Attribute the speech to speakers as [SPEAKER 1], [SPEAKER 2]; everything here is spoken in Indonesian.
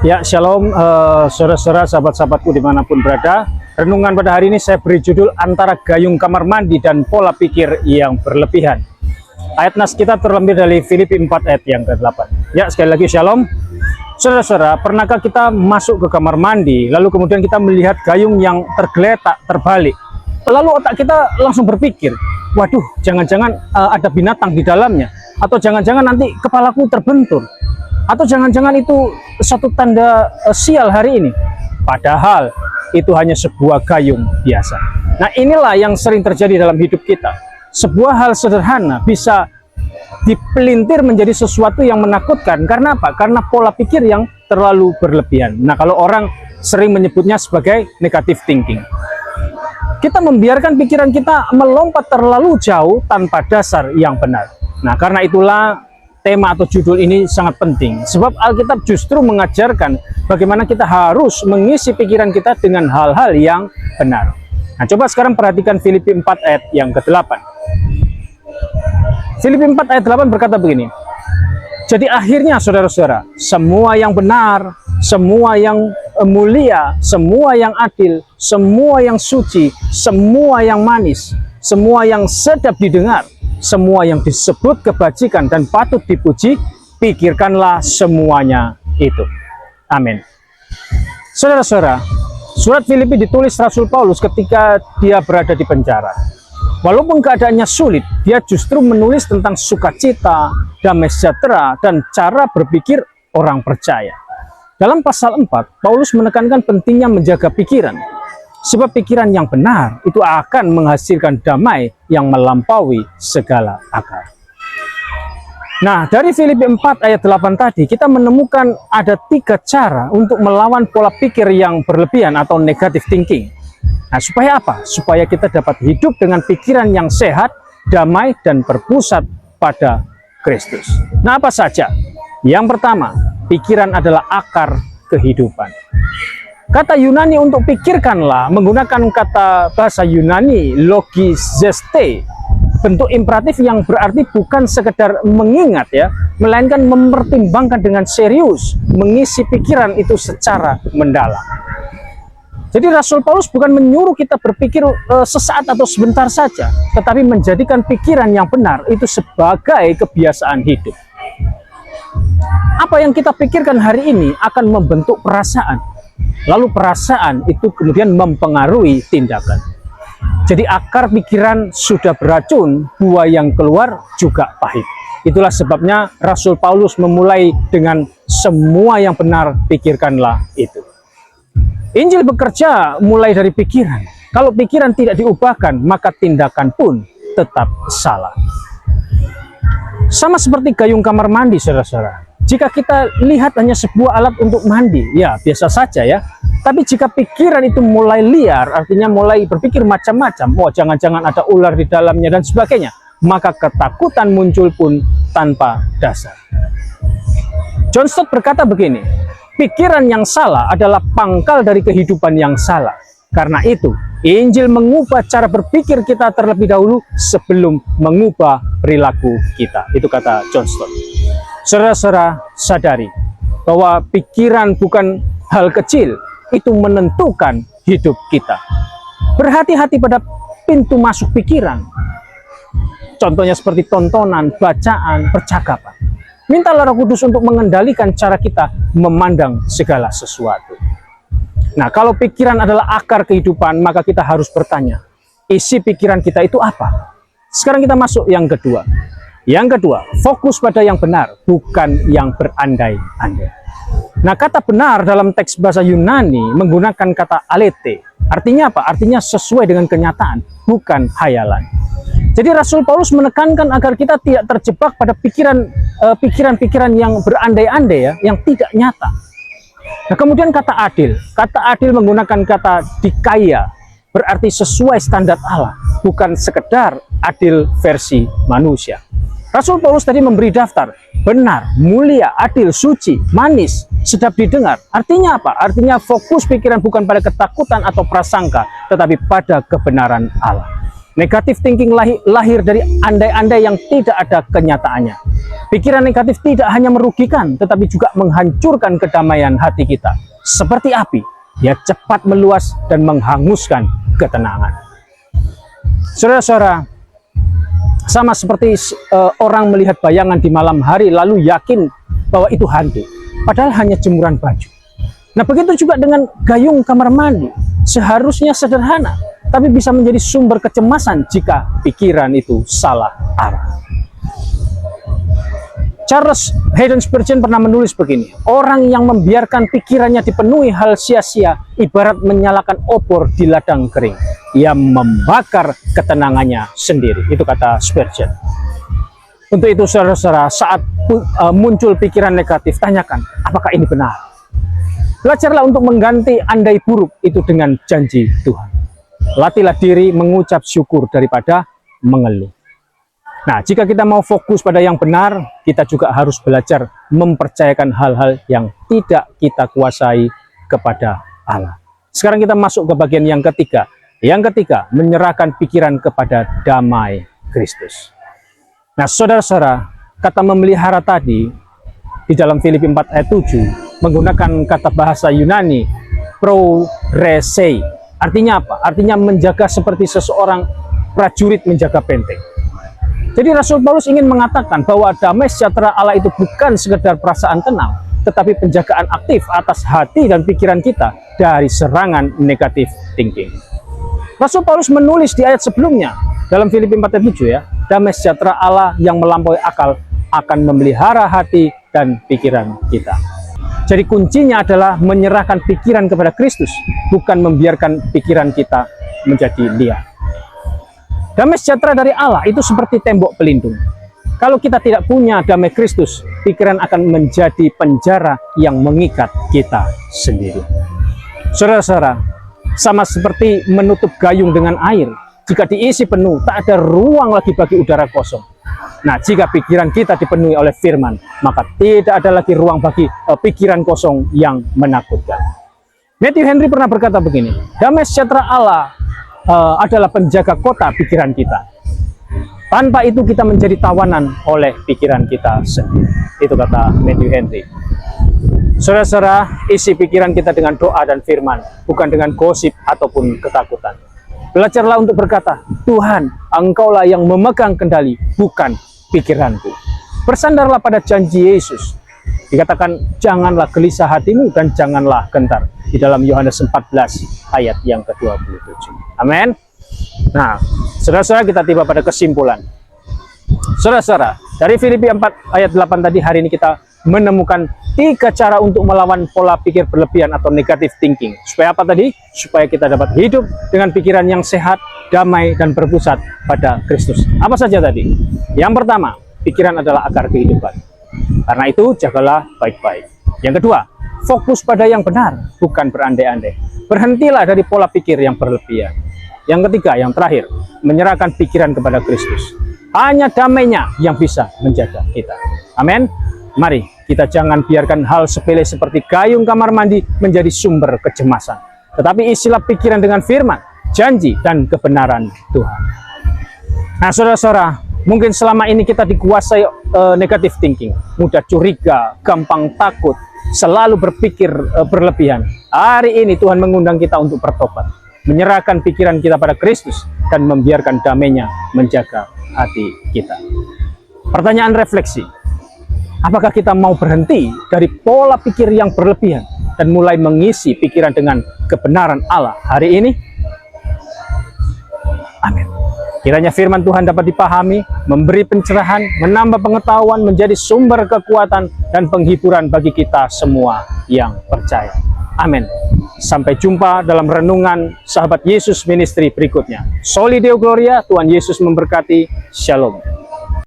[SPEAKER 1] Ya, shalom saudara-saudara, sahabat-sahabatku dimanapun berada. Renungan pada hari ini saya beri judul antara gayung kamar mandi dan pola pikir yang berlebihan. Ayat nas kita terambil dari Filipi 4 ayat yang ke-8. Ya, sekali lagi shalom. Saudara-saudara, pernahkah kita masuk ke kamar mandi, lalu kemudian kita melihat gayung yang tergeletak, terbalik. Lalu otak kita langsung berpikir, waduh, jangan-jangan ada binatang di dalamnya. Atau jangan-jangan nanti kepalaku terbentur. Atau jangan-jangan itu satu tanda sial hari ini. Padahal itu hanya sebuah gayung biasa. Nah, inilah yang sering terjadi dalam hidup kita. Sebuah hal sederhana bisa dipelintir menjadi sesuatu yang menakutkan. Karena apa? Karena pola pikir yang terlalu berlebihan. Nah, kalau orang sering menyebutnya sebagai negative thinking. Kita membiarkan pikiran kita melompat terlalu jauh tanpa dasar yang benar. Nah, karena itulah tema atau judul ini sangat penting, sebab Alkitab justru mengajarkan bagaimana kita harus mengisi pikiran kita dengan hal-hal yang benar. Nah, coba sekarang perhatikan Filipi 4 ayat yang ke-8. Filipi 4 ayat 8 berkata begini, jadi akhirnya saudara-saudara, semua yang benar, semua yang mulia, semua yang adil, semua yang suci, semua yang manis, semua yang sedap didengar, semua yang disebut kebajikan dan patut dipuji, pikirkanlah semuanya itu. Amin. Saudara-saudara, surat Filipi ditulis Rasul Paulus ketika dia berada di penjara. Walaupun keadaannya sulit, dia justru menulis tentang sukacita, damai sejahtera, dan cara berpikir orang percaya. Dalam pasal 4, Paulus menekankan pentingnya menjaga pikiran. Sebab pikiran yang benar itu akan menghasilkan damai yang melampaui segala akal. Nah, dari Filipi 4 ayat 8 tadi, kita menemukan ada 3 cara untuk melawan pola pikir yang berlebihan atau negative thinking. Nah, supaya apa? Supaya kita dapat hidup dengan pikiran yang sehat, damai, dan berpusat pada Kristus. Nah, apa saja? Yang pertama, pikiran adalah akar kehidupan. Kata Yunani untuk pikirkanlah menggunakan kata bahasa Yunani logizeste, bentuk imperatif yang berarti bukan sekedar mengingat ya, melainkan mempertimbangkan dengan serius, mengisi pikiran itu secara mendalam. Jadi Rasul Paulus bukan menyuruh kita berpikir sesaat atau sebentar saja, tetapi menjadikan pikiran yang benar itu sebagai kebiasaan hidup. Apa yang kita pikirkan hari ini akan membentuk perasaan. Lalu perasaan itu kemudian mempengaruhi tindakan. Jadi akar pikiran sudah beracun, buah yang keluar juga pahit. Itulah sebabnya Rasul Paulus memulai dengan semua yang benar, pikirkanlah itu. Injil bekerja mulai dari pikiran. Kalau pikiran tidak diubahkan, maka tindakan pun tetap salah. Sama seperti gayung kamar mandi, saudara-saudara. Jika kita lihat hanya sebuah alat untuk mandi, ya biasa saja ya. Tapi jika pikiran itu mulai liar, artinya mulai berpikir macam-macam, oh jangan-jangan ada ular di dalamnya dan sebagainya, maka ketakutan muncul pun tanpa dasar. John Stott berkata begini, pikiran yang salah adalah pangkal dari kehidupan yang salah. Karena itu, Injil mengubah cara berpikir kita terlebih dahulu sebelum mengubah perilaku kita. Itu kata John Stott. Saudara-saudara, sadari bahwa pikiran bukan hal kecil, itu menentukan hidup kita. Berhati-hati pada pintu masuk pikiran. Contohnya seperti tontonan, bacaan, percakapan. Mintalah Roh Kudus untuk mengendalikan cara kita memandang segala sesuatu. Nah, kalau pikiran adalah akar kehidupan, maka kita harus bertanya, isi pikiran kita itu apa? Sekarang kita masuk yang kedua. Yang kedua, fokus pada yang benar, bukan yang berandai-andai. Nah, kata benar dalam teks bahasa Yunani menggunakan kata alete. Artinya apa? Artinya sesuai dengan kenyataan, bukan hayalan. Jadi Rasul Paulus menekankan agar kita tidak terjebak pada pikiran-pikiran yang berandai-andai ya, yang tidak nyata. Nah, kemudian kata adil. Kata adil menggunakan kata dikaya, berarti sesuai standar Allah, bukan sekedar adil versi manusia. Rasul Paulus tadi memberi daftar, benar, mulia, adil, suci, manis, sedap didengar. Artinya apa? Artinya fokus pikiran bukan pada ketakutan atau prasangka, tetapi pada kebenaran Allah. Negatif thinking lahir dari andai-andai yang tidak ada kenyataannya. Pikiran negatif tidak hanya merugikan, tetapi juga menghancurkan kedamaian hati kita. Seperti api, dia cepat meluas dan menghanguskan ketenangan. Saudara-saudara, sama seperti orang melihat bayangan di malam hari lalu yakin bahwa itu hantu, padahal hanya jemuran baju. Nah, begitu juga dengan gayung kamar mandi. Seharusnya sederhana, tapi bisa menjadi sumber kecemasan jika pikiran itu salah arah. Charles Haddon Spurgeon pernah menulis begini, orang yang membiarkan pikirannya dipenuhi hal sia-sia ibarat menyalakan obor di ladang kering. Ia membakar ketenangannya sendiri. Itu kata Spurgeon. Untuk itu saudara-saudara, saat muncul pikiran negatif, tanyakan, apakah ini benar? Belajarlah untuk mengganti andai buruk itu dengan janji Tuhan. Latihlah diri mengucap syukur daripada mengeluh. Nah, jika kita mau fokus pada yang benar, kita juga harus belajar mempercayakan hal-hal yang tidak kita kuasai kepada Allah. Sekarang kita masuk ke bagian yang ketiga. Yang ketiga, menyerahkan pikiran kepada damai Kristus. Nah, saudara-saudara, kata memelihara tadi di dalam Filipi 4 ayat 7 menggunakan kata bahasa Yunani proresei. Artinya apa? Artinya menjaga seperti seseorang prajurit menjaga benteng. Jadi Rasul Paulus ingin mengatakan bahwa damai sejahtera Allah itu bukan sekedar perasaan tenang, tetapi penjagaan aktif atas hati dan pikiran kita dari serangan negatif thinking. Rasul Paulus menulis di ayat sebelumnya dalam Filipi 4 ayat 7 ya, damai sejahtera Allah yang melampaui akal akan memelihara hati dan pikiran kita. Jadi kuncinya adalah menyerahkan pikiran kepada Kristus, bukan membiarkan pikiran kita menjadi liar. Damai sejahtera dari Allah itu seperti tembok pelindung. Kalau kita tidak punya damai Kristus, pikiran akan menjadi penjara yang mengikat kita sendiri. Saudara-saudara, sama seperti menutup gayung dengan air. Jika diisi penuh, tak ada ruang lagi bagi udara kosong. Nah, jika pikiran kita dipenuhi oleh firman, maka tidak ada lagi ruang bagi pikiran kosong yang menakutkan. Matthew Henry pernah berkata begini, damai sejahtera Allah adalah penjaga kota pikiran kita. Tanpa itu kita menjadi tawanan oleh pikiran kita sendiri. Itu kata Matthew Henry. Saudara-saudara, isi pikiran kita dengan doa dan firman, bukan dengan gosip ataupun ketakutan. Belajarlah untuk berkata, Tuhan, Engkaulah yang memegang kendali, bukan pikiranku. Bersandarlah pada janji Yesus. Dikatakan, janganlah gelisah hatimu dan janganlah gentar. Di dalam Yohanes 14 ayat yang ke-27. Amin. Nah, saudara-saudara, kita tiba pada kesimpulan. Saudara-saudara, dari Filipi 4 ayat 8 tadi, hari ini kita menemukan 3 cara untuk melawan pola pikir berlebihan atau negative thinking. Supaya apa tadi? Supaya kita dapat hidup dengan pikiran yang sehat, damai, dan berpusat pada Kristus. Apa saja tadi? Yang pertama, pikiran adalah akar kehidupan. Karena itu, jagalah baik-baik. Yang kedua, fokus pada yang benar, bukan berandai-andai. Berhentilah dari pola pikir yang berlebihan. Yang ketiga, yang terakhir, menyerahkan pikiran kepada Kristus. Hanya damainya yang bisa menjaga kita. Amin. Mari kita jangan biarkan hal sepele seperti gayung kamar mandi menjadi sumber kecemasan. Tetapi isilah pikiran dengan firman, janji, dan kebenaran Tuhan. Nah, saudara-saudara, mungkin selama ini kita dikuasai negative thinking, mudah curiga, gampang takut, selalu berpikir berlebihan. Hari ini Tuhan mengundang kita untuk bertobat, menyerahkan pikiran kita pada Kristus, dan membiarkan damainya menjaga hati kita. Pertanyaan refleksi, apakah kita mau berhenti dari pola pikir yang berlebihan dan mulai mengisi pikiran dengan kebenaran Allah hari ini? Amin. Kiranya firman Tuhan dapat dipahami, memberi pencerahan, menambah pengetahuan, menjadi sumber kekuatan dan penghiburan bagi kita semua yang percaya. Amin. Sampai jumpa dalam renungan Sahabat Yesus Ministry berikutnya. Soli Deo Gloria, Tuhan Yesus memberkati. Shalom.